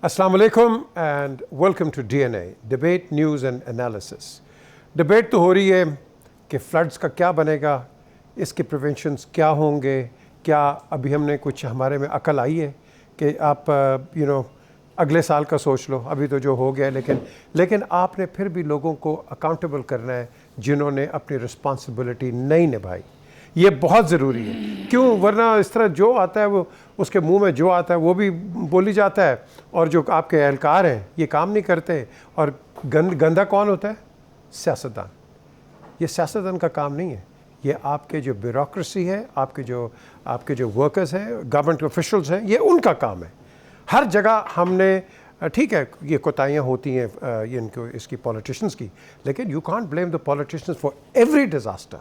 अस्सलाम वालेकुम and welcome to DNA debate news and analysis. Debate तो हो रही है कि फ्लड्स का क्या बनेगा, इसके प्रिवेंशंस क्या होंगे, क्या अभी हमने कुछ हमारे में अकल आई है कि आप अगले साल का सोच लो, अभी तो जो हो गया लेकिन आपने फिर भी लोगों को अकाउंटेबल करना है जिन्होंने अपनी रिस्पॉन्सिबिलिटी नहीं निभाई। ये बहुत ज़रूरी है, क्यों? वरना इस तरह जो आता है वो उसके मुंह में जो आता है वो भी बोली जाता है, और जो आपके एहलकार हैं ये काम नहीं करते। और गंदा कौन होता है? सियासतदान। ये सियासतदान का काम नहीं है, ये आपके जो ब्यूरोक्रेसी है, आपके जो वर्कर्स हैं, गवर्नमेंट ऑफिशियल्स हैं, ये उनका काम है। हर जगह हमने, ठीक है ये कोताहियाँ होती हैं इनको इसकी पॉलिटिशियंस की, लेकिन you can't blame the politicians for every disaster.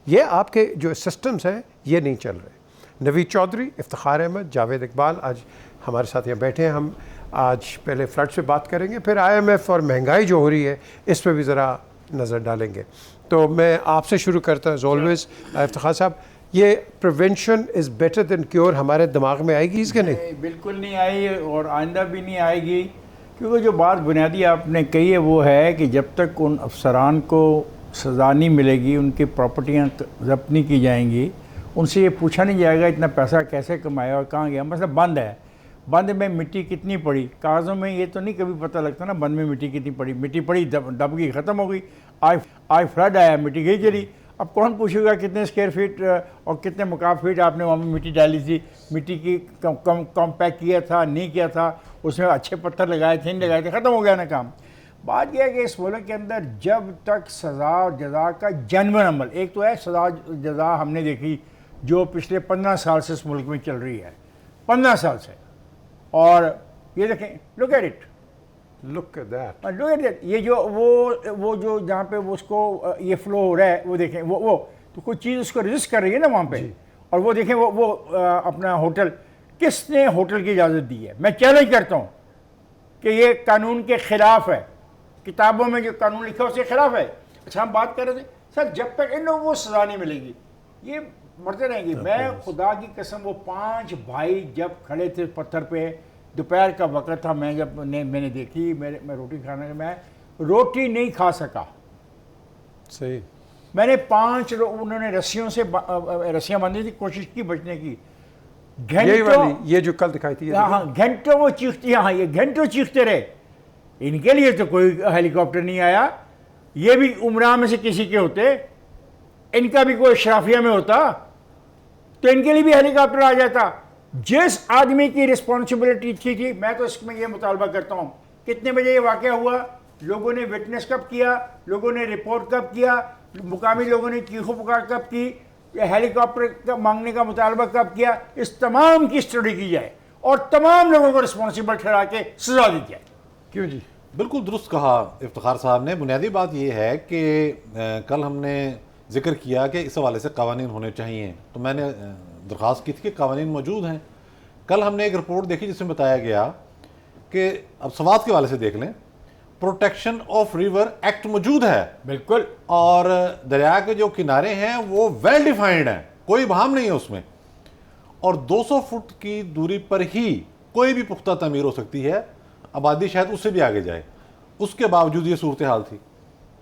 ये आपके जो सिस्टम्स हैं ये नहीं चल रहे। नवीद चौधरी, इफ्तिखार अहमद, जावेद इकबाल आज हमारे साथ यहाँ बैठे हैं। हम आज पहले फ्लड से बात करेंगे, फिर IMF और महंगाई जो हो रही है इस पर भी ज़रा नज़र डालेंगे। तो मैं आपसे शुरू करता हूँ एज़ ऑलवेज़। इफ्तिखार साहब, ये prevention is better than cure हमारे दिमाग में आएगी इसके? नहीं, बिल्कुल नहीं आई और आइंदा भी नहीं आएगी, क्योंकि जो बात बुनियादी आपने कही है वो है कि जब तक उन अफसरान को सज़ा नहीं मिलेगी, उनकी प्रॉपर्टियाँ जब्त नहीं की जाएंगी, उनसे ये पूछा नहीं जाएगा इतना पैसा कैसे कमाया और कहाँ गया। मतलब बंद है, बंद में मिट्टी कितनी पड़ी, कागज़ों में ये तो नहीं कभी पता लगता ना बंद में मिट्टी कितनी पड़ी। मिट्टी पड़ी, दब गई, ख़त्म हो गई। आज फ्लड आया, मिट्टी गई चली। अब कौन पूछेगा कितने स्क्वायर फीट और कितने मुकाब फीट आपने वहाँ में मिट्टी डाली थी, मिट्टी की कॉम्पैक्ट किया था, नहीं किया था, उसमें अच्छे पत्थर लगाए थे, नहीं लगाए थे, ख़त्म हो गया ना काम। बात यह है कि इस मुल्क के अंदर जब तक सज़ा और जज़ा का जेन्युइन अमल, एक तो है सज़ा जज़ा हमने देखी जो पिछले 15 साल से इस मुल्क में चल रही है, 15 साल से। और ये देखें, look at it, look at that, ये जो वो जो जहाँ पे उसको ये फ्लो हो रहा है, वो देखें, वो तो कोई चीज़ उसको रेजिस्ट कर रही है ना वहाँ पे। और वो देखें वो अपना होटल, किसने होटल की इजाज़त दी है? मैं चैलेंज करता हूँ कि ये कानून के ख़िलाफ़ है, किताबों में जो कानून लिखा है उसके खिलाफ है। अच्छा, हम बात कर रहे थे सर, जब तक इन लोगों को सज़ा नहीं मिलेगी ये मरते रहेंगे। मैं खुदा की कसम, वो 5 भाई जब खड़े थे पत्थर पे, दोपहर का वक़्त था, मैंने देखी, मैं रोटी खाने का, मैं रोटी नहीं खा सका। सही। मैंने 5 उन्होंने रस्सियाँ बांधी थी, कोशिश की बचने की। घंटों, ये जो कल दिखाई थी, हाँ घंटों वो चीखती, हाँ ये घंटों चीखते रहे। इनके लिए तो कोई हेलीकॉप्टर नहीं आया। ये भी उमरा में से किसी के होते, इनका भी कोई शराफिया में होता तो इनके लिए भी हेलीकॉप्टर आ जाता। जिस आदमी की रिस्पॉन्सिबिलिटी थी, मैं तो इसमें यह मुतालबा करता हूँ, कितने बजे ये वाक़या हुआ, लोगों ने विटनेस कब किया, लोगों ने रिपोर्ट कब किया, मुकामी लोगों ने चीखो पुकार कब की, हेलीकॉप्टर मांगने का मुतालबा कब किया, इस तमाम की स्टडी की जाए और तमाम लोगों को रिस्पॉन्सिबल ठहरा के सजा दी जाए। क्यों जी? बिल्कुल दुरुस्त कहा इफ्तिखार साहब ने। बुनियादी बात यह है कि कल हमने जिक्र किया कि इस हवाले से कवानीन होने चाहिए, तो मैंने दरख्वास्त की थी कि कवानीन मौजूद हैं। कल हमने एक रिपोर्ट देखी जिसमें बताया गया कि, अब सवात के हवाले से देख लें, प्रोटेक्शन ऑफ रिवर एक्ट मौजूद है बिल्कुल, और दरिया के जो किनारे हैं वो वेल डिफाइंड हैं, कोई बहाम नहीं है उसमें, और 200 फुट की दूरी पर ही कोई भी पुख्ता तमीर हो सकती है, आबादी शायद उससे भी आगे जाए, उसके बावजूद ये सूरत हाल थी।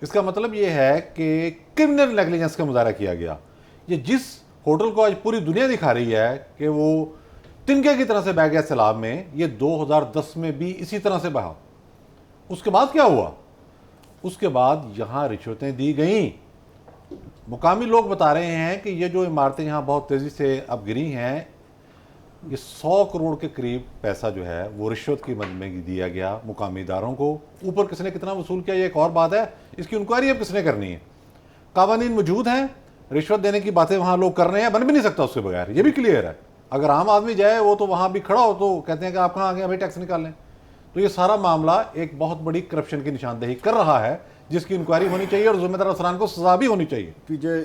इसका मतलब ये है कि क्रिमिनल नेग्लिजेंस का मुजाहरा किया गया। ये जिस होटल को आज पूरी दुनिया दिखा रही है कि वो तिनके की तरह से बह गया सैलाब में, ये 2010 में भी इसी तरह से बहा। उसके बाद क्या हुआ? उसके बाद यहाँ रिश्वतें दी गईं। मुकामी लोग बता रहे हैं कि ये जो इमारतें यहाँ बहुत तेज़ी से अब गिरी हैं, ये 100 करोड़ के करीब पैसा जो है वो रिश्वत की मद में दिया गया मुकामी इदारों को। ऊपर किसने कितना वसूल किया ये एक और बात है, इसकी इंक्वायरी अब किसने करनी है। कानून मौजूद हैं, रिश्वत देने की बातें वहाँ लोग कर रहे हैं, बन भी नहीं सकता उसके बगैर, ये भी क्लियर है। अगर आम आदमी जाए वो तो वहाँ भी खड़ा हो तो कहते हैं कि आप कहाँ आ गए, भाई टैक्स निकाल लें। तो ये सारा मामला एक बहुत बड़ी करप्शन की निशानदेही कर रहा है, जिसकी इंक्वायरी होनी चाहिए और जिम्मेदार अफसरान को सजा भी होनी चाहिए।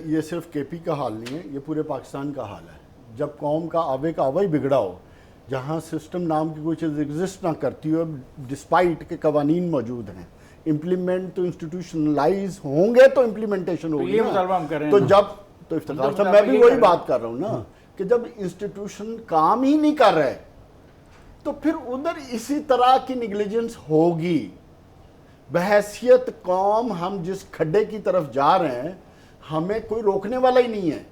ये सिर्फ KP का हाल नहीं है, ये पूरे पाकिस्तान का हाल है। जब कौम का आवे का आवा ही बिगड़ा हो, जहाँ सिस्टम नाम की कोई चीज़ एग्जिस्ट ना करती हो, डिस्पाइट के कवानीन मौजूद हैं, इम्प्लीमेंट तो इंस्टीट्यूशनलाइज होंगे तो इम्प्लीमेंटेशन होगी ना। तो जब तो इफ्तिखार साहब, मैं भी वही बात कर रहा हूँ ना कि जब इंस्टीट्यूशन काम ही नहीं कर रहे तो फिर उधर इसी तरह की निग्लिजेंस होगी। बहैसियत कौम हम जिस खड्डे की तरफ जा रहे हैं हमें कोई रोकने वाला ही नहीं है।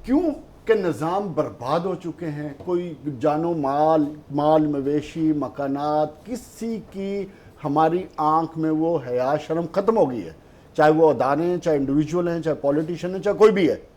क्यों कि निज़ाम बर्बाद हो चुके हैं। कोई जानो माल मवेशी मकानात किसी की हमारी आंख में वो हया शर्म ख़त्म हो गई है, चाहे वो अदारे हैं, चाहे इंडिविजुअल हैं, चाहे पॉलिटिशियन हैं, चाहे कोई भी है।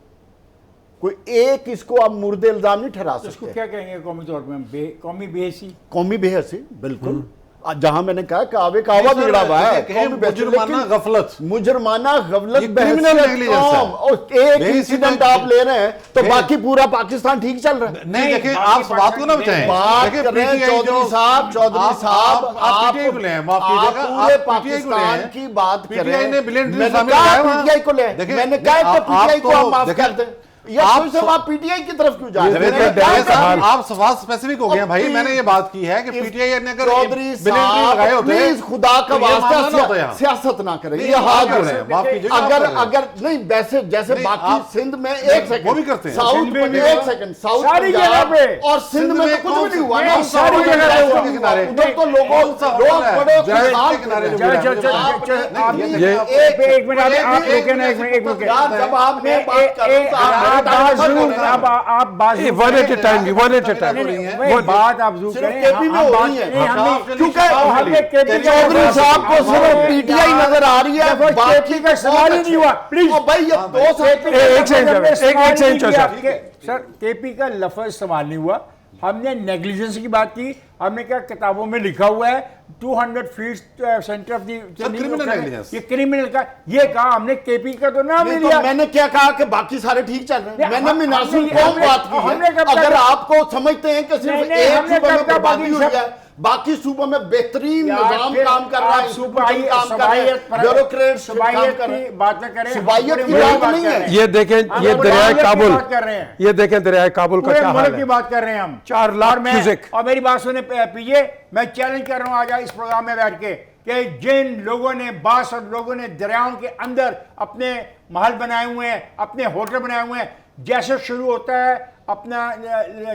कोई एक इसको आप मुर्दे इल्जाम नहीं ठहरा इसको सकते। क्या कहेंगे कौमी तौर पे? कौमी बेहसी, कौमी बेहसी, बिल्कुल। जहां मैंने कहा कि आवे का आवा बिगड़ा हुआ है, मुजरमाना गफलत, मुजरमाना गफलत, ये criminal negligence है। और एक बेहिसी इंसिडेंट तो- आप ले रहे हैं तो बाकी पूरा पाकिस्तान ठीक चल रहा है। नहीं देखिए, बाकी आप बात को ना बचाएं। बात देखिए, कर रहे हैं PTI चौधरी जो- साहब, आप PTI को ले आए, माफ कीजिएगा, पूरे आप PTI को ले आए। पाकिस्तान की बात PTI करें। ने बिलियन मैंने शामिल कहा कराया वहाँ। PTI को ले, देखिए, मैंने कहा कि PTI को हम माफ देखिए, कर दें। या आप फिर आप PTI की तरफ क्यों जा रहे जवेद हैं? भाई, सवाल- आप सवाल स्पेसिफिक हो गए हैं भाई। प्लीज- मैंने ये बात की है कि पीटीआई ने अगर चौधरी बिलियन लगाए साहब होते, प्लीज खुदा का तो ये मामला ना होता वास्ता यहाँ। सियासत ना करें। नहीं, ये आप हाथ कर रहे हैं, माफ कीजिएगा, आप अगर कर रहे हैं। अगर नहीं वैसे जैसे नहीं, बाकी आप- सिंध में एक सेकंड वो भी करते हैं। साउथ सिंध में में भी एक हुआ। सेकंड साउथ सारी पंजाब जगह पे। और सिंध में तो कुछ भी नहीं हुआ ना। नहीं, सारी जगह पे हुआ। किनारे। उधर तो लोग कौन सा होटल लोग है? बड़े जायज खुशहाल के किनारे थे। जो चल चल चल आप- चल आप नहीं, ये ये- एक मिनट आप रुके ना, एक मिनट यार जब आप मैं बात कर रहा हूं तो आप आप बात one at a time, one at a time. बात आप जरूर सिर्फ करें। केपी में हम हो बात- रही है। नहीं, हम- क्योंकि हमने केपी का- चौधरी साहब को सिर्फ पीटीआई नजर आ रही है, देखो, बाकी केपी का सवाल ही नहीं हुआ। प्लीज ओ भाई ये दो साल केपी एक का सेकंड, हमने एक सवाल सेकंड, नहीं किया। चौधरी। सर केपी का लफ्ज इस्तेमाल नहीं हुआ। हमने नेग्लिजेंस की बात की। हमने क्या किताबों में लिखा हुआ है 200 feet centre of criminal negligence। ये क्रिमिनल का ये कहा हमने। केपी का तो नाम ये नहीं तो लिया। मैंने क्या कहा कि बाकी सारे ठीक चल रहे हैं। नहीं, मैंने मिनासुल हमने- कौम बात की हमने है। कब कहा- अगर आपको समझते हैं कि नहीं, सिर्फ नहीं, एक हमने सूबे में कब कहा बर्बादी बाकी हुई सब- है, बाकी सूबों में बेहतरीन यार, निजाम फिर काम कर रहा है, आप इंस्टीट्यूशन सुबाइयत- काम कर रहा है, सुबाइयत पर- ब्यूरोक्रेट्स काम सुबाइयत कर रहे की हैं। बात न करें। सुबाइयत पूरे की मुल्क बात की नहीं कर है। रहे हैं। ये देखें, हम ये पूरे दरियाए मुल्क की काबुल, बात कर रहे हैं। ये देखें दरियाए काबुल का पूरे क्या हाल मुल्क की है। बात कर रहे हैं हम। 4 लाख और मैं- क्यूसेक। और मेरी बात सुने पीजिए, मैं चैलेंज कर रहा हूं आज इस प्रोग्राम में बैठ के कि जिन लोगों ने 62 लोगों ने दरियाओं के अंदर अपने महल बनाए हुए हैं, अपने होटल बनाए हुए हैं, जैसे शुरू होता है अपना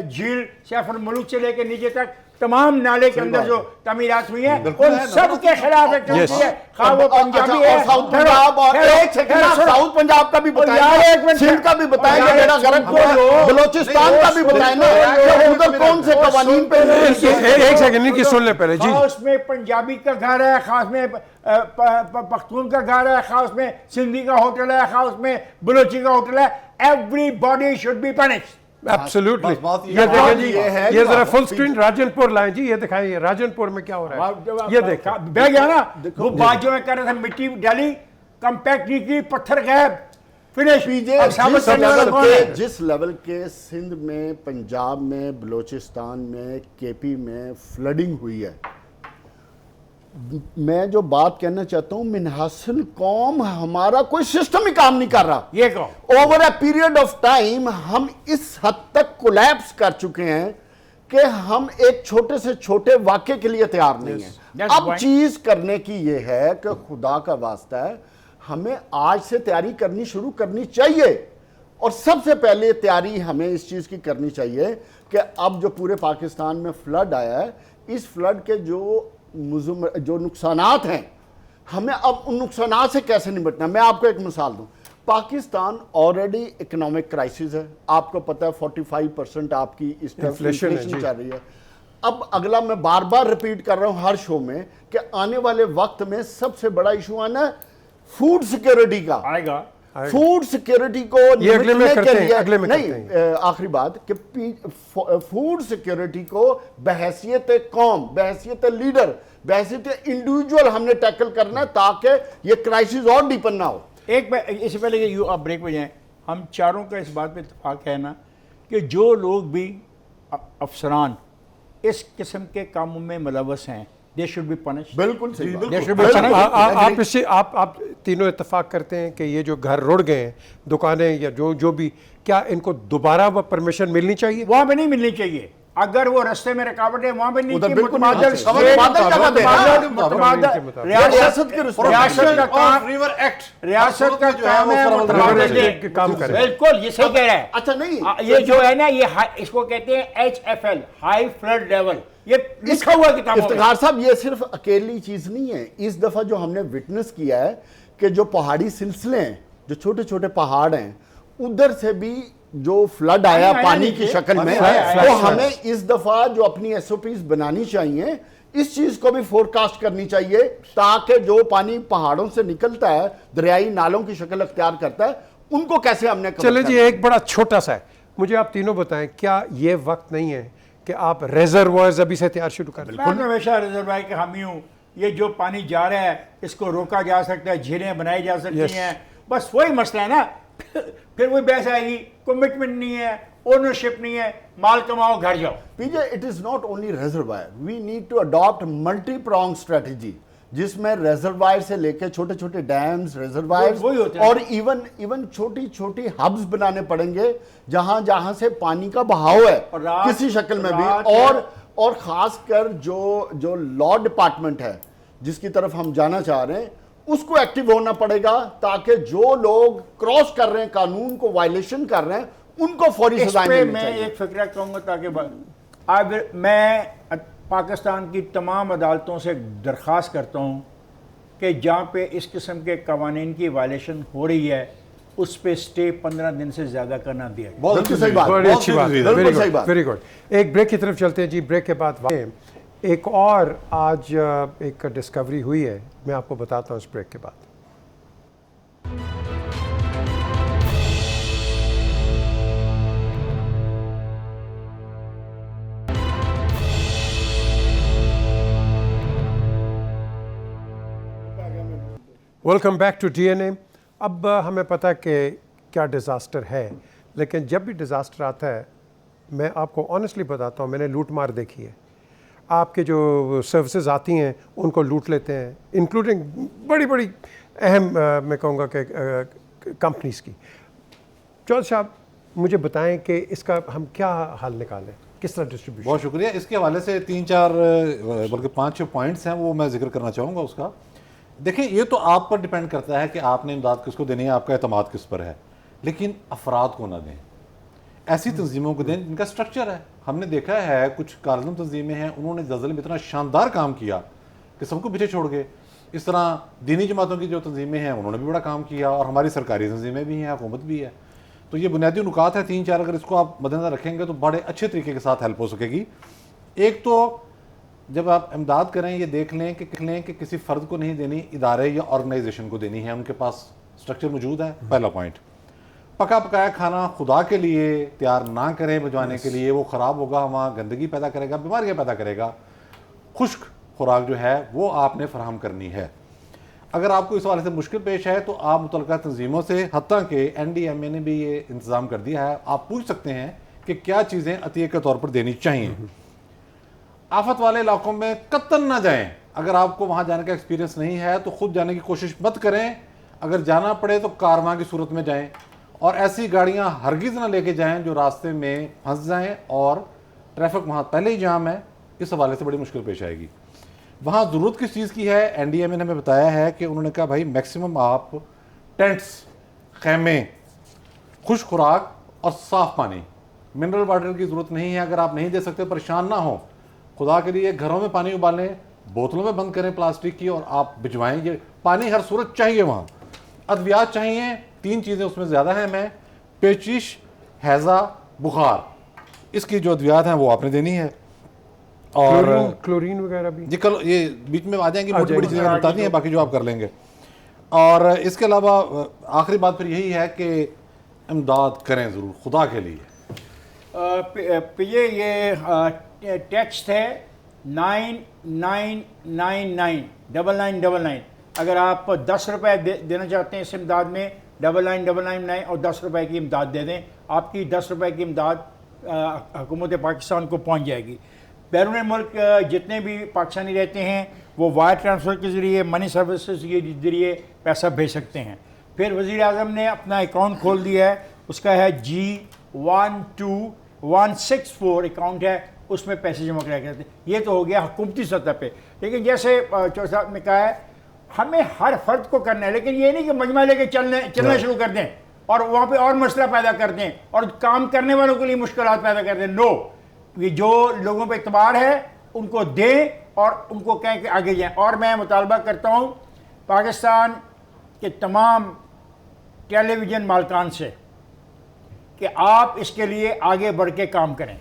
झील सैफुल मुल्क से लेकर नीचे तक तमाम नाले के अंदर जो तमीरात हुई हैं बिल्कुल उन है, सब के खिलाफ एक Yes. है। खा वो पंजाबी है, और साउथ पंजाब और एक सेकंड आप साउथ पंजाब का भी यार, एक बताएं, मिनट। सिंध का भी बताएं, यार, मेरा एक गरखपुर सुनो। बलोचिस्तान का भी बताएं ना कि उधर कौन से कवानीन पे एक सेकंड, इनकी सुन ले पहले जी। खास में पंजाबी का घर है, खास में पख्तून का घर है, खास में सिंधी का होटल है, खास में बलोची का होटल है। Everybody should be punished. Absolutely. बस बात ये देखें जी, ये है ये कि जरा आप- फुल स्क्रीन राजनपुर लाएं जी, ये दिखाएं ये राजनपुर में क्या हो रहा है। ये देखें, बह गया ना वो बात जो मैं कर रहा था, मिट्टी डाली, कंपैक्ट नहीं की, पत्थर गायब, फिनिश। पीजे अब साबित करने वाला कौन है? जिस लेवल के सिंध में, पंजाब में, बलोचिस्तान में, केपी में फ्लडिंग हुई है, मैं जो बात कहना चाहता हूं, मिनहासिल कौम हमारा कोई सिस्टम ही काम नहीं कर रहा। ये कहो over a period of time हम इस हद तक कोलैप्स कर चुके हैं कि हम एक छोटे से छोटे वाक्य के लिए तैयार नहीं हैं। That's अब why- चीज करने की ये है कि खुदा का वास्ता है, हमें आज से तैयारी करनी शुरू करनी चाहिए। और सबसे पहले तैयारी हमें इस चीज की करनी चाहिए कि अब जो पूरे पाकिस्तान में फ्लड आया है, इस फ्लड के जो नुकसानात हैं, हमें अब उन नुकसानात से कैसे निपटना। मैं आपको एक मिसाल दूं, पाकिस्तान ऑलरेडी इकोनॉमिक क्राइसिस है, आपको पता है 45% आपकी इस तरफ Inflation है, इन्फ्लेशन जी। चल रही है। अब अगला मैं बार बार रिपीट कर रहा हूं हर शो में कि आने वाले वक्त में सबसे बड़ा इशू आना है फूड सिक्योरिटी का। आएगा। फूड सिक्योरिटी को ये अगले में निपटने करते के हैं, लिए अगले में नहीं, करते हैं। आखिरी बात कि फूड सिक्योरिटी को बहैसियत कौम, बहैसियत लीडर, बहैसियत इंडिविजुअल हमने टैकल करना है ताकि ये क्राइसिस और डीपन ना हो। एक इससे पहले कि आप ब्रेक पे जाएं, हम चारों का इस बात पे इत्तेफाक है ना कि जो लोग भी अफसरान इस किस्म के कामों में मुलव्वस हैं, दे शुड बी पनिश्ड। बिल्कुल सही बात। They should be बिल्कुल। punished। आप इससे आप तीनों इत्तेफाक करते हैं कि ये जो घर रुड़ गए हैं, दुकानें या जो भी, क्या इनको दोबारा परमिशन मिलनी चाहिए? वहां पे नहीं मिलनी चाहिए। अगर वो रास्ते में रुकावट है वहां पे नहीं उधर की बिल्कुल मुतबादल नहीं। स्टेट- मुतबादल का बात है ना? मुतबादल रियासत के रिसोर्स- रियासत का काम रिवर एक्ट रियासत का काम है मुतबादल रिवर दे। एक्ट के काम करें। बिल्कुल ये सही कह रहा है। अच्छा नहीं ये जो है ना ये इसको कहते हैं HFL, हाई फ्लड लेवल, ये लिखा हुआ किताबों में। इफ्तिखार साहब ये सिर्फ अकेली चीज नहीं है। इस दफा जो हमने विटनेस किया है कि जो पहाड़ी सिलसिले हैं, जो छोटे छोटे पहाड़ हैं, उधर से भी जो फ्लड आया आया पानी नीचे। की शक्ल में, आया, वो हमें इस दफा जो अपनी SOPs बनानी चाहिए, इस चीज को भी फोरकास्ट करनी चाहिए, ताकि जो पानी पहाड़ों से निकलता है, दरियाई नालों की शक्ल अख्तियार करता है, उनको कैसे हमने cover चले जी, करना है। एक बड़ा छोटा सा है, मुझे आप तीनों बताएं, क्या ये वक्त नहीं है कि आप रेजर्वायर्स अभी से तैयार शुरू कर लें? मैं तो हमेशा रिजर्वायर के हामी हूँ। ये जो पानी जा रहा है इसको रोका जा सकता है, झीलें बनाई जा सकती Yes. हैं, बस वही मसला है ना। फिर वही बहस आएगी, कमिटमेंट नहीं है, ओनरशिप नहीं है, माल कमाओ घर जाओ। PJ, it is not only reservoir, we need to adopt multi prong strategy, जिसमें रिजर्वायर से लेकर छोटे छोटे डैम्स, रिजर्वायर्स वही होते हैं। और इवन छोटी छोटी हब्स बनाने पड़ेंगे, जहां जहां से पानी का बहाव है और रात- किसी शक्ल में रात- भी। और खासकर जो लॉ डिपार्टमेंट है, जिसकी तरफ हम जाना चाह रहे हैं, उसको एक्टिव होना पड़ेगा, ताकि जो लोग क्रॉस कर रहे हैं, कानून को वायलेशन कर रहे हैं, उनको फौरी इस सजाएं पे मिलनी मैं चाहिए। एक फिक्रा कहूँगा ताकि अब मैं पाकिस्तान की तमाम अदालतों से दरख्वास्त करता हूँ कि जहाँ पे इस किस्म के कवानीन की वायलेशन हो रही है, उस पे स्टे 15 दिन से ज़्यादा का ना दिया जाए। बहुत बिल्कुल अच्छी सही बात। बड़ी बहुत अच्छी सी बात, तस्वीर है। बिल्कुल सही बात। Very good. एक ब्रेक की तरफ चलते हैं जी। ब्रेक के बाद एक और आज एक डिस्कवरी हुई है, मैं आपको बताता हूँ इस ब्रेक के बाद। Welcome back to DNA। अब हमें पता है कि क्या डिज़ास्टर है, लेकिन जब भी डिज़ास्टर आता है, मैं आपको ऑनेस्टली बताता हूँ, मैंने लूट मार देखी है। आपके जो सर्विसेज आती हैं उनको लूट लेते हैं, इंक्लूडिंग बड़ी बड़ी अहम मैं कहूँगा कि कंपनीज़ की। चौधरी साहब, मुझे बताएं कि इसका हम क्या हल निकालें, किस तरह डिस्ट्रीब्यूशन? बहुत शुक्रिया। इसके हवाले से 3-4 बल्कि 5-6 पॉइंट्स हैं, वो मैं जिक्र करना चाहूँगा उसका। देखें, ये तो आप पर डिपेंड करता है कि आपने इमदाद किसको देनी है, आपका एतमाद किस पर है, लेकिन अफराद को ना दें, ऐसी तंजीमों को दें जिनका स्ट्रक्चर है। हमने देखा है कुछ कारजम तंजीमें हैं, उन्होंने ज़लज़ले में इतना शानदार काम किया कि सबको पीछे छोड़ गए। इस तरह दीनी जमातों की जो तंजीमें हैं उन्होंने भी बड़ा काम किया, और हमारी सरकारी तंजीमें भी हैं, हुकूमत भी है। तो ये बुनियादी नुकात है 3-4, अगर इसको आप मद्देनजर रखेंगे तो बड़े अच्छे तरीके के साथ हेल्प हो सकेगी। एक तो जब आप इमदाद करें, ये देख लें कि किसी फ़र्द को नहीं देनी, इदारे या ऑर्गेनाइजेशन को देनी है, उनके पास स्ट्रक्चर मौजूद है। पहला पॉइंट, पका पकाया खाना खुदा के लिए तैयार ना करें भिजवाने के लिए, वो ख़राब होगा, वहाँ गंदगी पैदा करेगा, बीमारियाँ पैदा करेगा। खुश्क खुराक जो है वो आपने फराहम करनी है। अगर आपको इस हवाले से मुश्किल पेश है तो आप मुतल्लिका तंजीमों से, हत्ता के NDMA ने भी ये इंतज़ाम कर दिया है, आप पूछ सकते हैं कि क्या चीज़ें अतिये के तौर पर देनी चाहिए। आफत वाले इलाकों में कतन ना जाएं। अगर आपको वहाँ जाने का एक्सपीरियंस नहीं है तो खुद जाने की कोशिश मत करें। अगर जाना पड़े तो कारवां की सूरत में जाएं, और ऐसी गाड़ियाँ हरगिज़ ना लेके जाएं जो रास्ते में फंस जाएं और ट्रैफिक वहाँ पहले ही जाम है। इस हवाले से बड़ी मुश्किल पेश आएगी। वहाँ ज़रूरत किस चीज़ की है, NDMA ने हमें बताया है कि उन्होंने कहा भाई मैक्सिमम आप टेंट्स, खैमे, खुश खुराक और साफ़ पानी, मिनरल वाटर की ज़रूरत नहीं है। अगर आप नहीं दे सकते परेशान ना हो, खुदा के लिए घरों में पानी उबालें, बोतलों में बंद करें प्लास्टिक की, और आप भिजवाएं। ये पानी हर सूरत चाहिए। वहाँ अद्वियात चाहिए, 3 चीज़ें उसमें ज़्यादा हैं, मैं पेचिश, हैज़ा, बुखार, इसकी जो अद्वियात हैं वो आपने देनी है। और क्लोरीन वगैरह भी जी कल ये बीच में आ जाएंगी, मोटी बड़ी चीज़ें जाएंगी। बताती हैं, बाकी जो आप कर लेंगे। और इसके अलावा आखिरी बात फिर यही है कि इमदाद करें ज़रूर खुदा के लिए। ये टेक्स्ट है 999999। अगर आप 10 रुपये देना चाहते हैं इस इमदाद में, 9999 और 10 रुपये की इमदाद दे दें, आपकी 10 रुपये की इमदाद हुकूमत पाकिस्तान को पहुंच जाएगी। बैरून मुल्क जितने भी पाकिस्तानी रहते हैं वो वायर ट्रांसफ़र के ज़रिए, मनी सर्विसेज के ज़रिए पैसा भेज सकते हैं। फिर वज़ीर आज़म ने अपना अकाउंट खोल दिया है, उसका है G12164 अकाउंट है, उसमें पैसे जमा कराया करते। ये तो हो गया हुकूमती सतह पे। लेकिन जैसे चौधरी साहब ने कहा है, हमें हर फर्द को करना है, लेकिन ये नहीं कि मजमा लेके चलना शुरू कर दें और वहाँ पे और मसला पैदा कर दें और काम करने वालों के लिए मुश्किलात पैदा कर दें। नो, ये जो लोगों पे इतबार है उनको दें और उनको कहें कि आगे जाएं। और मैं मुतालबा करता हूँ पाकिस्तान के तमाम टेलीविज़न मालकान से कि आप इसके लिए आगे बढ़ के काम करें।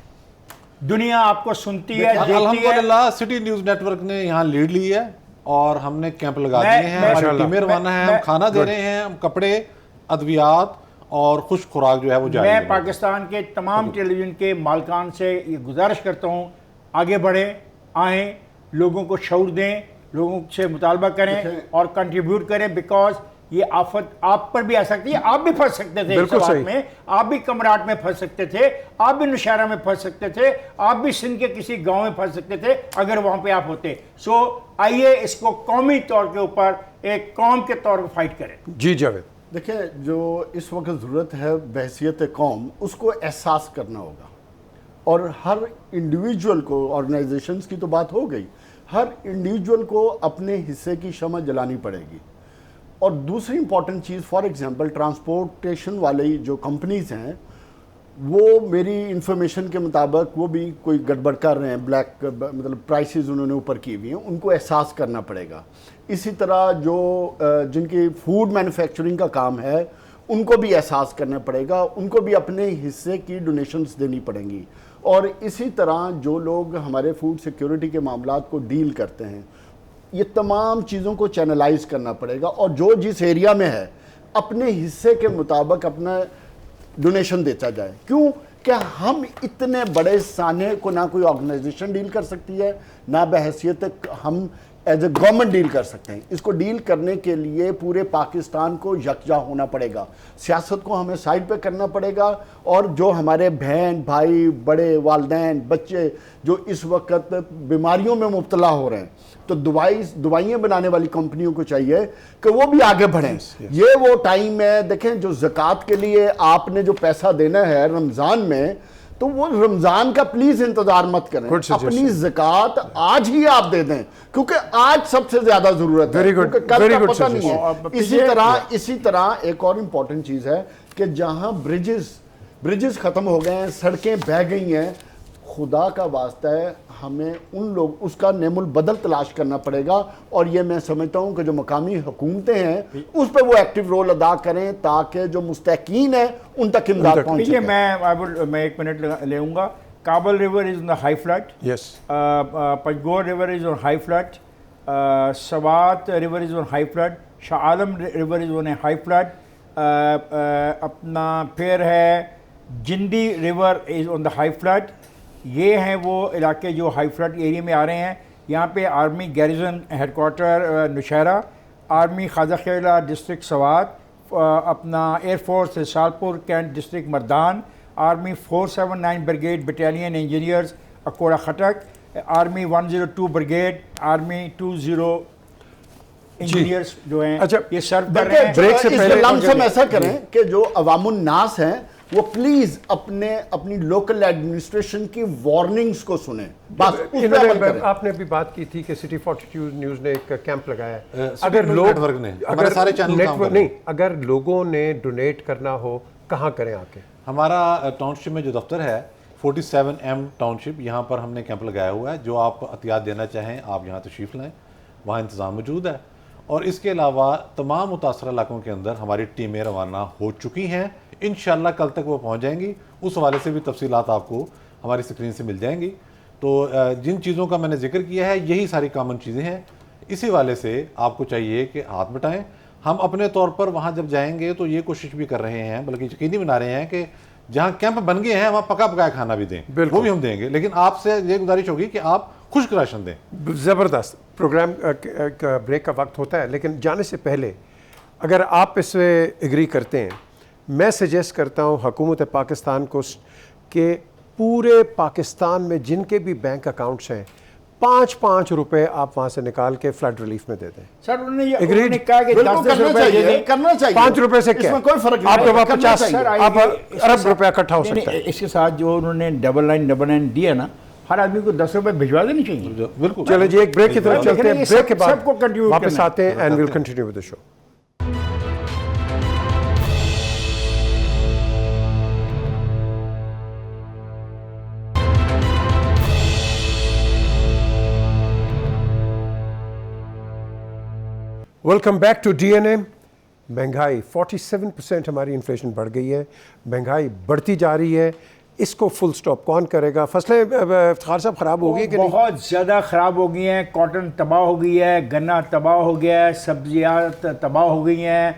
दुनिया आपको सुनती है, देखती है। अल्हम्दुलिल्लाह सिटी न्यूज़ नेटवर्क ने यहाँ लीड ली है और हमने कैंप लगा दिए हैं, हमारी टीमें रवाना है, हम खाना दे रहे हैं, हम कपड़े, अद्वियात और खुश खुराक जो है वो जारी है। मैं पाकिस्तान के तमाम टेलीविज़न के मालकान से ये गुजारिश करता हूँ, आगे बढ़े, आएँ, लोगों को शऊर दें, लोगों से मुतालबा करें और कंट्रीब्यूट करें। बिकॉज ये आफत आप पर भी आ सकती है, आप भी फंस सकते थे इस बात में, आप भी कमराट में फंस सकते थे, आप भी नौशहरा में फंस सकते थे, आप भी सिंध के किसी गांव में फंस सकते थे अगर वहां पे आप होते। सो आइए इसको कौमी तौर के ऊपर एक कौम के तौर पर फाइट करें। जी जावेद, देखिए, जो इस वक्त ज़रूरत है बहैसियत कौम, उसको एहसास करना होगा और हर इंडिविजुअल को, ऑर्गेनाइजेशंस की तो बात हो गई, हर इंडिविजुअल को अपने हिस्से की शमअ जलानी पड़ेगी। और दूसरी important cheese, for example transportation वाली जो कंपनीज हैं, वो मेरी इंफॉर्मेशन के मुताबिक वो भी कोई गड़बड़ कर रहे हैं, ब्लैक मतलब प्राइसेस उन्होंने ऊपर की हुई हैं, उनको एहसास करना पड़ेगा। इसी तरह जो जिनकी फूड मैन्युफैक्चरिंग का काम है उनको भी एहसास करना पड़ेगा, उनको भी अपने हिस्से की डोनेशंस देनी पड़ेंगी। और इसी तरह जो लोग हमारे फूड सिक्योरिटी के मामलात को डील करते हैं, ये तमाम चीज़ों को चैनलाइज करना पड़ेगा और जो जिस एरिया में है अपने हिस्से के मुताबिक अपना डोनेशन देता जाए। क्यों? क्या हम इतने बड़े साने को ना कोई ऑर्गेनाइजेशन डील कर सकती है, ना बहैसियत हम एज ए गवर्नमेंट डील कर सकते हैं। इसको डील करने के लिए पूरे पाकिस्तान को यकजा होना पड़ेगा, सियासत को हमें साइड पे करना पड़ेगा। और जो हमारे बहन भाई, बड़े वालिदैन, बच्चे जो इस वक्त बीमारियों में मुब्तला हो रहे हैं, तो दवाइयाँ बनाने वाली कंपनियों को चाहिए कि वो भी आगे बढ़ें। ये वो टाइम है, देखें, जो ज़कात के लिए आपने जो पैसा देना है रमज़ान में, तो वो रमजान का प्लीज इंतजार मत करें, अपनी ज़कात आज ही आप दे दें, क्योंकि आज सबसे ज्यादा जरूरत है, क्योंकि कल का पता नहीं है। इसी तरह एक और इंपॉर्टेंट चीज है कि जहां ब्रिजेस खत्म हो गए हैं, सड़कें बह गई हैं, खुदा का वास्ता है हमें उन लोग उसका नेमुल बदल तलाश करना पड़ेगा। और ये मैं समझता हूँ कि जो मकामी हुकूमतें हैं उस पर वो एक्टिव रोल अदा करें ताकि जो मुस्तकीन है उन तक इमदाद पहुंचे। मैं 1 मिनट लेऊंगा। काबल river is on the high flood, Panjgur river is on high flood, Swat river is on high flood, Shah Alam river is on A high flood, अपना फिर है जिंदी river is on the high flood. ये हैं वो इलाके जो हाई फ्लड एरिया में आ रहे हैं। यहाँ पे army garrison headquarters Nowshera, army Khwaza Khela district Swat, अपना air force Risalpur cantt district Mardan, army 479 brigade battalion engineers Akora Khattak, army 102 brigade, army 20 engineers जो हैं ये सर्व कर रहे हैं। ब्रेक से पहले हम ऐसा करें कि जो अवामुन नास हैं वो प्लीज अपनी लोकल एडमिनिस्ट्रेशन की वार्निंग्स को सुने। बस आपने भी बात की थी कि सिटी 42 न्यूज़ ने एक कैंप लगाया है। अगर नेटवर्क ने हमारे सारे चैनल नेटवर्क नहीं, अगर लोगों ने डोनेट करना हो कहाँ करें आके? हमारा टाउनशिप में जो दफ्तर है 47M टाउनशिप, यहाँ पर हमने कैंप लगाया हुआ है। जो आप अतियात देना चाहें आप यहाँ तशरीफ़ लाएँ, वहाँ इंतज़ाम मौजूद है। और इसके अलावा तमाम मुतासर इलाकों के अंदर हमारी टीमें रवाना हो चुकी हैं। इंशाल्लाह कल तक वो पहुंच जाएंगी। उस हवाले से भी तफसीलात आपको हमारी स्क्रीन से मिल जाएंगी। तो जिन चीज़ों का मैंने जिक्र किया है यही सारी कॉमन चीज़ें हैं। इसी वाले से आपको चाहिए कि हाथ बटाएं। हम अपने तौर पर वहाँ जब जाएंगे तो ये कोशिश भी कर रहे हैं, बल्कि यकीनी बना रहे हैं कि जहाँ कैंप बन गए हैं वहाँ पका पकाया खाना भी दें, वो भी हम देंगे। लेकिन आपसे ये गुजारिश होगी कि आप खुश्क राशन दें। ज़बरदस्त प्रोग्राम का ब्रेक का वक्त होता है, लेकिन जाने से पहले अगर आप इससे एग्री करते हैं, मैं सजेस्ट करता हूँ हुकूमत पाकिस्तान को कि पूरे पाकिस्तान में जिनके भी बैंक अकाउंट्स हैं 5-5 रुपए आप वहाँ से निकाल के फ्लड रिलीफ में दे दें। सर उन्होंने कहा कि 10 रुपए करना चाहिए। 5 रुपए से क्या, कोई फर्क नहीं, आपके पास 50 अरब रुपया इकट्ठा हो सकता है। इसके साथ जो उन्होंने 9999 दिया ना, हर आदमी को 10 रुपए भिजवा देनी चाहिए। बिल्कुल। चलो जी, एक ब्रेक की तरफ चलते हैं, ब्रेक के बाद सबको कंटिन्यू वापस आते हैं and will continue with the show. Welcome back to DNA. महंगाई 47% हमारी इन्फ्लेशन बढ़ गई है, महंगाई बढ़ती जा रही है, इसको फुल स्टॉप कौन करेगा? फसलें इफ्तिखार साहब ख़राब हो गई कि नहीं? बहुत ज़्यादा ख़राब हो गई हैं। कॉटन तबाह हो गई है, गन्ना तबाह हो गया है, सब्जियां तबाह हो गई हैं।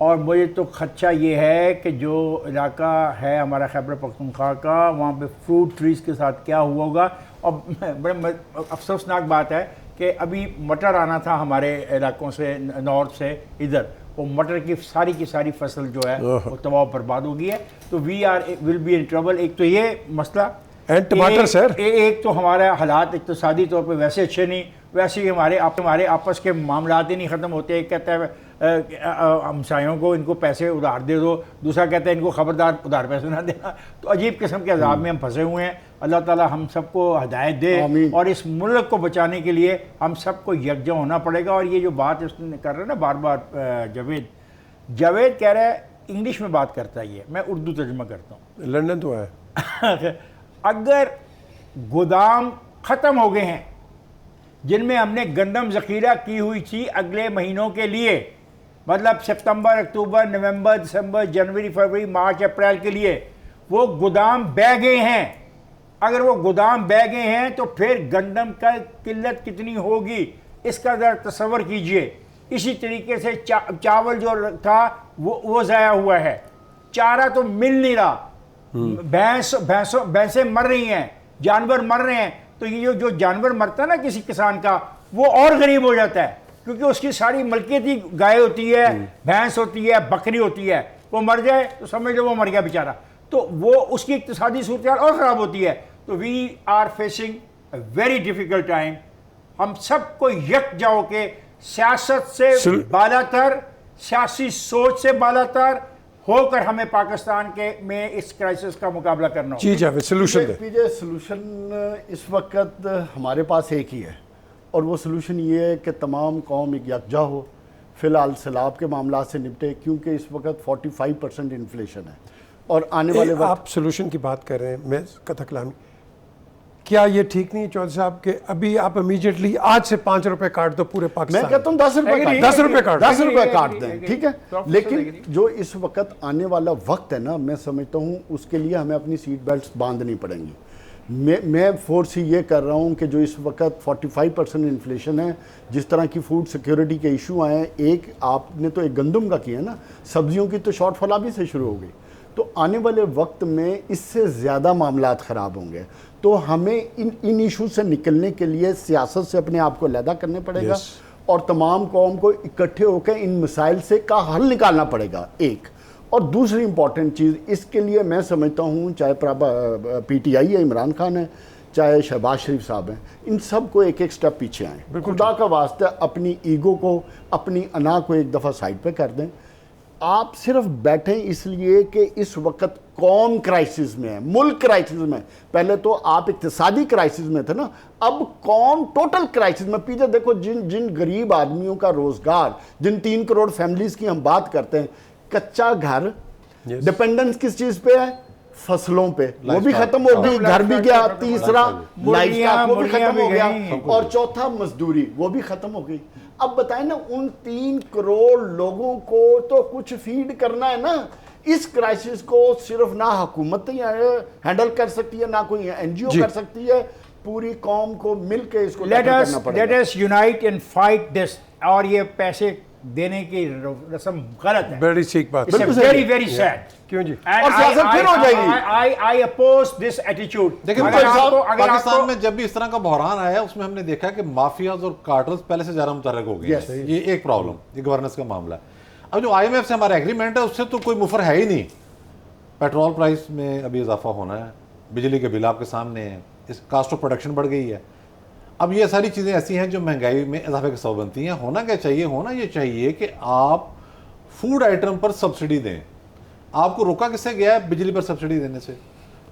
और मुझे तो खदशा ये है कि जो इलाका है हमारा खैबर पख्तूनख्वा का, वहाँ पे फ्रूट ट्रीज़ के साथ क्या हुआ होगा। और बड़े अफसोसनाक बात है कि अभी मटर आना था हमारे इलाकों से, नॉर्थ से इधर, वो मटर की सारी फसल जो है वो तबाह बर्बाद हो गई है। तो विल बी इन ट्रबल। एक तो ये मसला, एंड टमाटर सर, एक तो हमारे हालात इक़्तिसादी तौर पे वैसे अच्छे नहीं, वैसे ही हमारे आपस के मामलात ही नहीं ख़त्म होते। एक कहता है हमसायों को इनको पैसे उधार दे दो, दूसरा कहता है इनको ख़बरदार उधार पैसे ना देना। तो अजीब किस्म के अज़ाब में हम फंसे हुए हैं। अल्लाह ताला हम सबको हिदायत दे, और इस मुल्क को बचाने के लिए हम सबको यकजा होना पड़ेगा। और ये जो बात इसने कर रहे हैं ना बार बार जावेद कह रहा है, इंग्लिश में बात करता है, ये मैं उर्दू तर्जुमा करता हूँ। लंदन तो है। अगर गोदाम ख़त्म हो गए हैं जिनमें हमने गंदम ज़ख़ीरा की हुई थी अगले महीनों के लिए, मतलब सितंबर, अक्टूबर, नवंबर, दिसंबर, जनवरी, फरवरी, मार्च, अप्रैल के लिए, वो गोदाम बह गए हैं। अगर वो गोदाम बह गए हैं तो फिर गंदम का किल्लत कितनी होगी इसका ज़रा तसव्वुर कीजिए। इसी तरीके से चावल जो था वो ज़ाया हुआ है, चारा तो मिल नहीं रहा, भैंसें मर रही हैं, जानवर मर रहे हैं। तो ये जो जानवर मरता है ना किसी किसान का, वो और गरीब हो जाता है, क्योंकि उसकी सारी मलकियत ही गाय होती है, भैंस होती है, बकरी होती है। वो मर जाए तो समझ लो वो मर गया बेचारा, तो वो उसकी इक्तिसादी सूरत और ख़राब होती है। तो we are facing a very difficult time. हम सबको यकजा होके सियासत से बालातर, सियासी सोच से बालातर होकर हमें पाकिस्तान के में इस क्राइसिस का मुकाबला करना होगा। जी जावेद, सोल्यूशन दे। पीजे सोल्यूशन इस वक्त हमारे पास एक ही है, और वो सोल्यूशन ये है कि तमाम कौम एक यकजा हो, फ़िलहाल सैलाब के मामला से निपटे, क्योंकि इस वक्त 45% इन्फ्लेशन है। और आने वाले वक्त आप सोल्यूशन की बात कर रहे हैं, मैं कथा कलामी, क्या ये ठीक नहीं है चौधरी साहब के अभी आप इमीडिएटली आज से 5 रुपए काट दो पूरे पाकिस्तान? मैं कहता हूँ 10 रुपए काट, 10 रुपए काट, 10 रुपए काट दें, ठीक है। लेकिन जो इस वक्त आने वाला वक्त है ना, मैं समझता हूँ उसके लिए हमें अपनी सीट बेल्ट बांधनी पड़ेंगी। मैं फोर्स ही ये कर रहा हूँ कि जो इस वक्त 45% इन्फ्लेशन है, जिस तरह की फूड सिक्योरिटी के इशू आए हैं, एक आपने तो एक गंदम का किया ना, सब्जियों की तो शॉर्टफॉल अभी से शुरू हो गई। तो आने वाले वक्त में इससे ज़्यादा मामलात ख़राब होंगे। तो हमें इन इशू से निकलने के लिए सियासत से अपने आप को अलहदा करने पड़ेगा, और तमाम कौम को इकट्ठे होकर इन मसाइल से का हल निकालना पड़ेगा, एक। और दूसरी इंपॉर्टेंट चीज़ इसके लिए मैं समझता हूँ, चाहे PTI है, इमरान खान है, चाहे शहबाज शरीफ साहब हैं, इन सब को एक एक स्टेप पीछे आएँ। खुदा का वास्ते अपनी ईगो को, अपनी अना को एक दफ़ा साइड पे कर दें। आप सिर्फ बैठे इसलिए कि इस वक्त कौम क्राइसिस में है, मुल्क क्राइसिस में। पहले तो आप इक्तिसादी क्राइसिस में थे ना, अब कौम टोटल क्राइसिस में। पीछे देखो, जिन गरीब आदमियों का रोजगार, जिन 3 करोड़ फैमिलीज की हम बात करते हैं, कच्चा घर, डिपेंडेंस किस चीज पे है? फसलों पे, वो भी खत्म हो गई, घर भी गया, तीसरा लाइफस्टाइल वो भी खत्म हो गया, और चौथा मजदूरी वो भी खत्म हो गई। अब बताएं ना, उन 3 करोड़ लोगों को तो कुछ फीड करना है ना। इस क्राइसिस को सिर्फ ना हुकूमत ही हैंडल कर सकती है, ना कोई NGO कर सकती है, पूरी कौम को मिलकर इसको करना पड़ेगा। Let us unite and fight this. और ये पैसे देने की रस्म गलत है, बड़ी ठीक बात, वेरी वेरी सैड। क्यों जी? और सियासत फिर हो जाएगी। I oppose this attitude. देखिए, पाकिस्तान में जब भी इस तरह का बहरान आया, उसमें हमने देखा कि माफियाज और कार्टल्स पहले से ज्यादा मुतहर्रिक हो गए। ये एक प्रॉब्लम, ये गवर्नेंस का मामला है। अब जो IMF से हमारा एग्रीमेंट है, उससे तो कोई मुफर है ही नहीं। पेट्रोल प्राइस में अभी इजाफा होना है, बिजली के बिल आपके सामने है, इस कास्ट ऑफ प्रोडक्शन बढ़ गई है। अब ये सारी चीज़ें ऐसी हैं जो महंगाई में इजाफे के सबब बनती हैं। होना क्या चाहिए? होना ये चाहिए कि आप फूड आइटम पर सब्सिडी दें। आपको रोका किससे गया है? बिजली पर सब्सिडी देने से,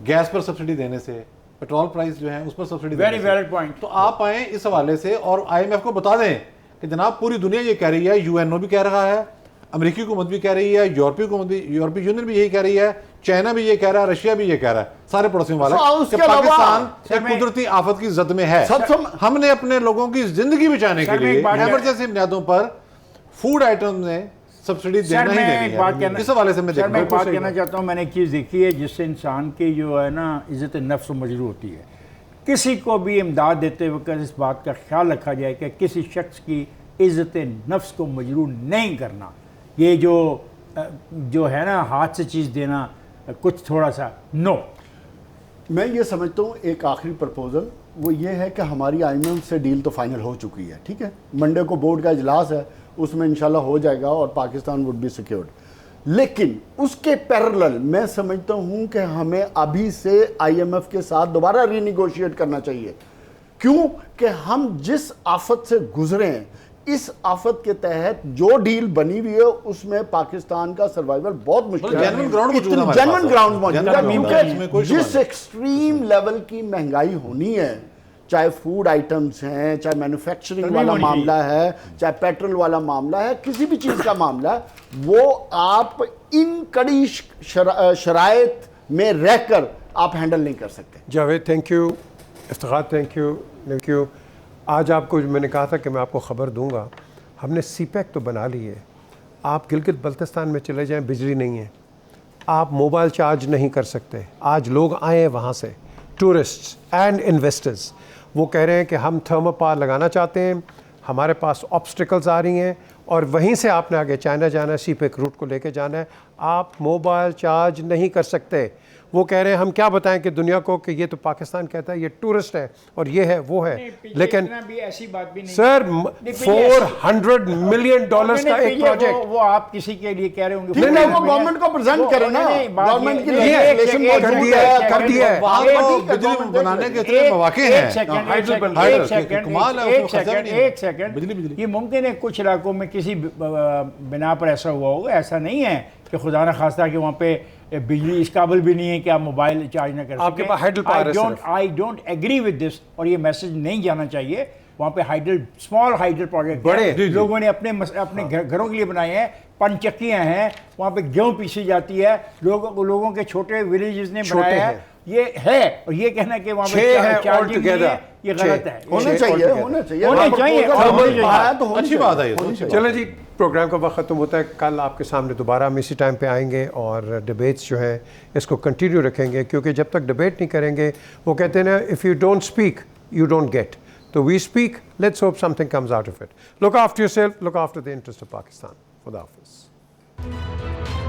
गैस पर सब्सिडी देने से, पेट्रोल प्राइस जो है उस पर सब्सिडी वेरी वैलिड पॉइंट। तो आप आए इस हवाले से और IMF को बता दें कि जनाब पूरी दुनिया ये कह रही है, UNO भी कह रहा है, अमेरिकी हुकूमत भी कह रही है, यूरोपीय यूनियन भी यही कह रही है, चाइना भी ये कह रहा है, रशिया भी ये कह रहा है, सारे पड़ोसियों वाले कि पाकिस्तान एक कुदरती आफत की जद में है। हमने अपने लोगों की जिंदगी बचाने के लिए इमरजेंसी बुनियादों पर फूड आइटम में सब्सिडी देना ही देनी है। इस हवाले से मैं एक बात कहना चाहता हूँ, मैंने एक चीज़ देखी है जिससे इंसान की जो है ना इज़्ज़त नफ्स मजरू होती है। किसी को भी इमदाद देते वक्त इस बात का ख्याल रखा जाए कि किसी शख्स की इज़्ज़त नफ्स को मजरू नहीं करना। ये जो है ना हाथ से चीज़ देना कुछ थोड़ा सा नो। मैं ये समझता हूँ एक आखिरी प्रपोजल वो ये है कि हमारी IMF से डील तो फाइनल हो चुकी है, ठीक है, मंडे को बोर्ड का इजलास है, उसमें इंशाल्लाह हो जाएगा और पाकिस्तान वुड बी सिक्योर्ड। लेकिन उसके पैरेलल मैं समझता हूँ कि हमें अभी से IMF के साथ दोबारा रीनिगोशिएट करना चाहिए। क्यों कि हम जिस आफत से गुजरे हैं, इस आफत के तहत जो डील बनी हुई है उसमें पाकिस्तान का सर्वाइवल बहुत मुश्किल है। जेन्युइन ग्राउंड मौजूद है, क्योंकि जिस एक्सट्रीम लेवल की महंगाई होनी है, चाहे फूड आइटम्स हैं, चाहे मैन्युफैक्चरिंग वाला मामला है, चाहे पेट्रोल वाला मामला है, किसी भी चीज़ का मामला है, वो आप इन कड़ी शराइत में रहकर आप हैंडल नहीं कर सकते। Javed thank you, Iftikhar thank you. आज आपको जो मैंने कहा था कि मैं आपको ख़बर दूंगा, हमने CPEC तो बना ली है। आप गिलगित बल्तिस्तान में चले जाएं, बिजली नहीं है, आप मोबाइल चार्ज नहीं कर सकते। आज लोग आए हैं वहाँ से, टूरिस्ट्स एंड इन्वेस्टर्स, वो कह रहे हैं कि हम थर्मोपावर लगाना चाहते हैं, हमारे पास ऑब्स्टिकल्स आ रही हैं और वहीं से आपने आगे चाइना जाना है, CPEC रूट को लेके जाना है, आप मोबाइल चार्ज नहीं कर सकते। वो कह रहे हैं हम क्या बताएं कि दुनिया को कि ये तो पाकिस्तान कहता है ये टूरिस्ट है और ये है वो है, लेकिन भी ऐसी बात भी नहीं सर $400 मिलियन का एक प्रोजेक्ट वो आप किसी के लिए कह रहे होंगे, नहीं, वो गवर्नमेंट को प्रेजेंट करें ना, गवर्नमेंट की लेजिस्लेशन कर दिया है। बिजली बनाने के इतने मौके हैं। एक सेकंड, ये मुमकिन है कुछ इलाकों में किसी बिना पर ऐसा हुआ होगा, ऐसा नहीं है कि खुदा न खास्ता कि वहाँ पे बिजली इस काबिल भी नहीं है कि आप मोबाइल चार्ज ना कर आपके पास हाइडल पावर है। I don't agree with this, और ये मैसेज नहीं जाना चाहिए। वहाँ पे स्मॉल हाइडल प्रोजेक्ट बड़े लोगों ने अपने घरों के लिए बनाए हैं, पनचक्कियाँ हैं, वहाँ पे गेहूँ पीसी जाती है, लोगों के छोटे विलेजेस ने बनाया है, ये है। और ये कहना कि वहाँ पे चार्जिंग नहीं है, ये गलत है। होना चाहिए अच्छी बात है। चलो जी, प्रोग्राम का वक्त ख़त्म होता है। कल आपके सामने दोबारा हम इसी टाइम पे आएंगे और डिबेट्स जो हैं इसको कंटिन्यू रखेंगे, क्योंकि जब तक डिबेट नहीं करेंगे, वो कहते हैं ना, if you don't speak you don't get. तो we speak, let's hope something comes out of it. Look after yourself, look after the interest of Pakistan. खुदा हाफिज़।